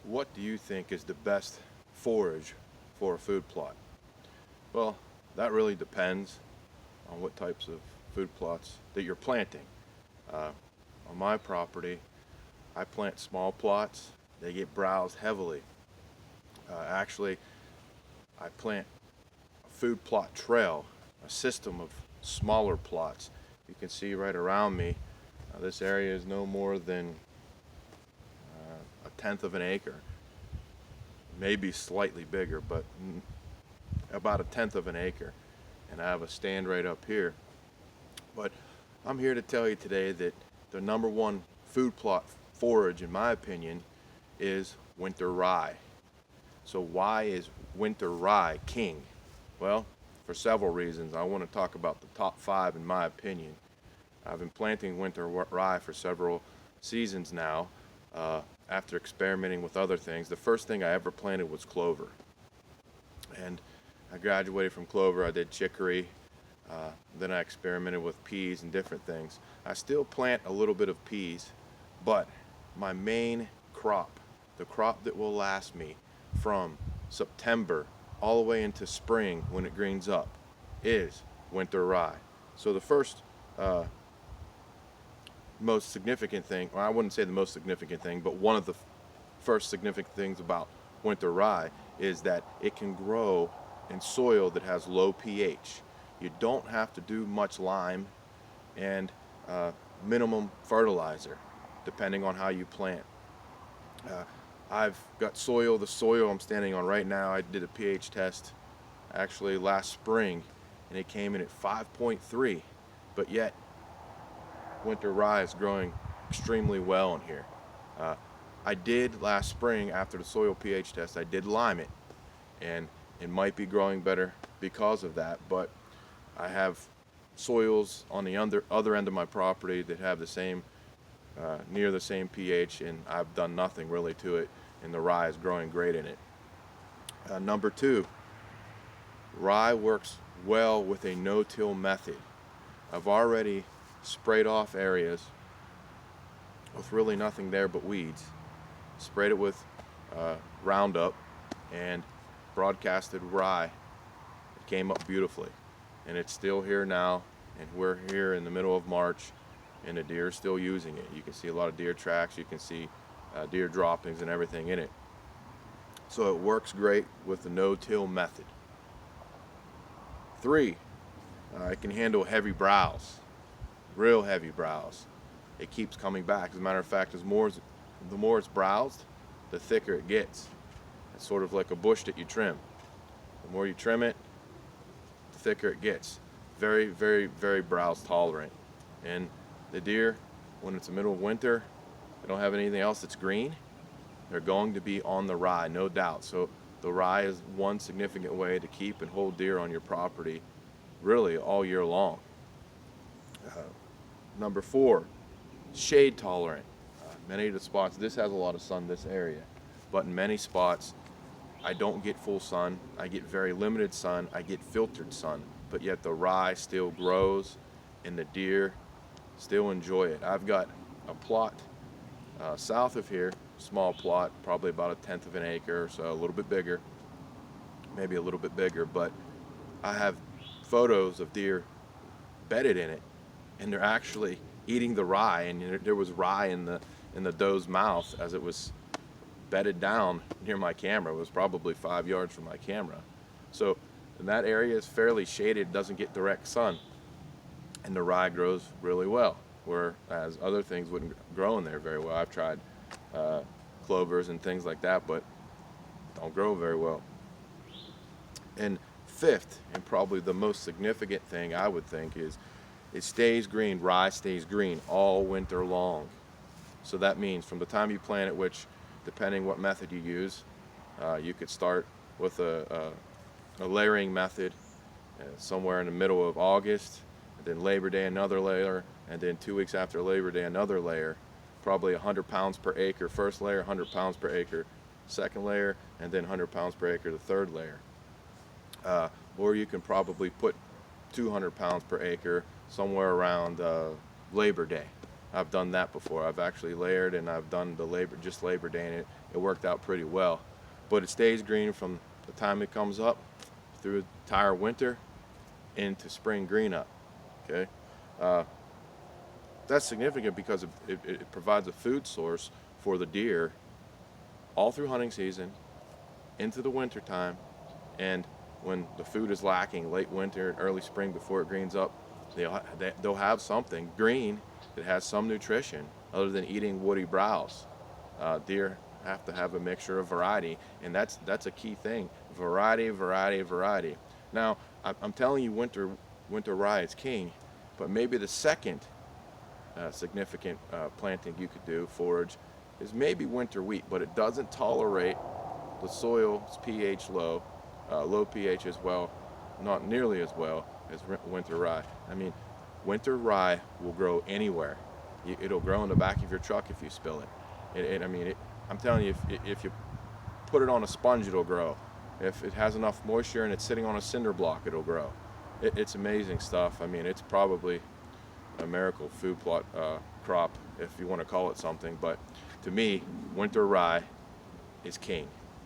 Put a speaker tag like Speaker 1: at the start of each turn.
Speaker 1: What do you think is the best forage for a food plot? Well, that really depends on what types of food plots that you're planting. Uh, on my property, I plant small plots. They get browsed heavily. Actually, I plant a food plot trail, a system of smaller plots. You can see right around me, this area is no more than a tenth of an acre, maybe slightly bigger, but about a tenth of an acre. And I have a stand right up here. But I'm here to tell you today that the number one food plot forage, in my opinion, is winter rye. So why is winter rye king? Well, for several reasons. I want to talk about the top five in my opinion. I've been planting winter rye for several seasons now. After experimenting with other things, the first thing I ever planted was clover. And I graduated from clover. I did chicory. Then I experimented with peas and different things. I still plant a little bit of peas, but my main crop, the crop that will last me from September all the way into spring when it greens up, is winter rye. So the first most significant thing, or I wouldn't say the most significant thing, but one of the first significant things about winter rye is that it can grow in soil that has low pH. You don't have to do much lime and minimum fertilizer, depending on how you plant. I've got soil, the soil I'm standing on right now, I did a pH test actually last spring, and it came in at 5.3, but yet winter rye is growing extremely well in here. I did last spring, after the soil pH test, I did lime it, and it might be growing better because of that, but I have soils on the other end of my property that have the same, near the same pH, and I've done nothing really to it, and the rye is growing great in it. Number two, rye works well with a no-till method. I've already sprayed off areas with really nothing there but weeds, sprayed it with Roundup, and broadcasted rye. It came up beautifully, and it's still here now, and we're here in the middle of March, and the deer are still using it. You can see a lot of deer tracks, you can see deer droppings and everything in it. So it works great with the no-till method. Three, it can handle heavy browse, real heavy browse. It keeps coming back. As a matter of fact, the more it's browsed, the thicker it gets. It's sort of like a bush that you trim. The more you trim it, the thicker it gets. Very, very, very browse tolerant. And the deer, when it's the middle of winter, they don't have anything else that's green, they're going to be on the rye, no doubt. So the rye is one significant way to keep and hold deer on your property really all year long. Number four, shade tolerant. Many of the spots, this has a lot of sun, this area, but in many spots I don't get full sun. I get very limited sun. I get filtered sun, but yet the rye still grows and the deer still enjoy it. I've got a plot south of here, small plot, probably about a tenth of an acre or so, a little bit bigger, maybe a little bit bigger, but I have photos of deer bedded in it, and they're actually eating the rye, and there was rye in the doe's mouth as it was bedded down near my camera. It was probably 5 yards from my camera. So and that area is fairly shaded, doesn't get direct sun, and the rye grows really well, whereas other things wouldn't grow in there very well. I've tried clovers and things like that, but don't grow very well. And fifth, and probably the most significant thing I would think, is it stays green. Rye stays green all winter long. So that means from the time you plant it, which depending what method you use, you could start with a layering method somewhere in the middle of August, and then Labor Day another layer, and then 2 weeks after Labor Day another layer, probably 100 pounds per acre first layer, 100 pounds per acre second layer, and then 100 pounds per acre the third layer. Or you can probably put 200 pounds per acre somewhere around Labor Day. I've done that before. I've actually layered, and I've done the Labor Day, and it worked out pretty well. But it stays green from the time it comes up through the entire winter into spring green up. Okay, that's significant because it provides a food source for the deer all through hunting season, into the winter time, and when the food is lacking late winter and early spring before it greens up, they'll have something green that has some nutrition other than eating woody browse. Deer have to have a mixture of variety, and that's a key thing. Variety, variety, variety. Now, I'm telling you, winter rye is king, but maybe the second significant planting you could do, forage, is maybe winter wheat, but it doesn't tolerate the soil's pH low, low pH as well, not nearly as well as winter rye. I mean, winter rye will grow anywhere. It'll grow in the back of your truck if you spill it. I'm telling you, if you put it on a sponge, it'll grow. If it has enough moisture and it's sitting on a cinder block, it'll grow. It's amazing stuff. I mean, it's probably a miracle food plot crop, if you want to call it something. But to me, winter rye is king.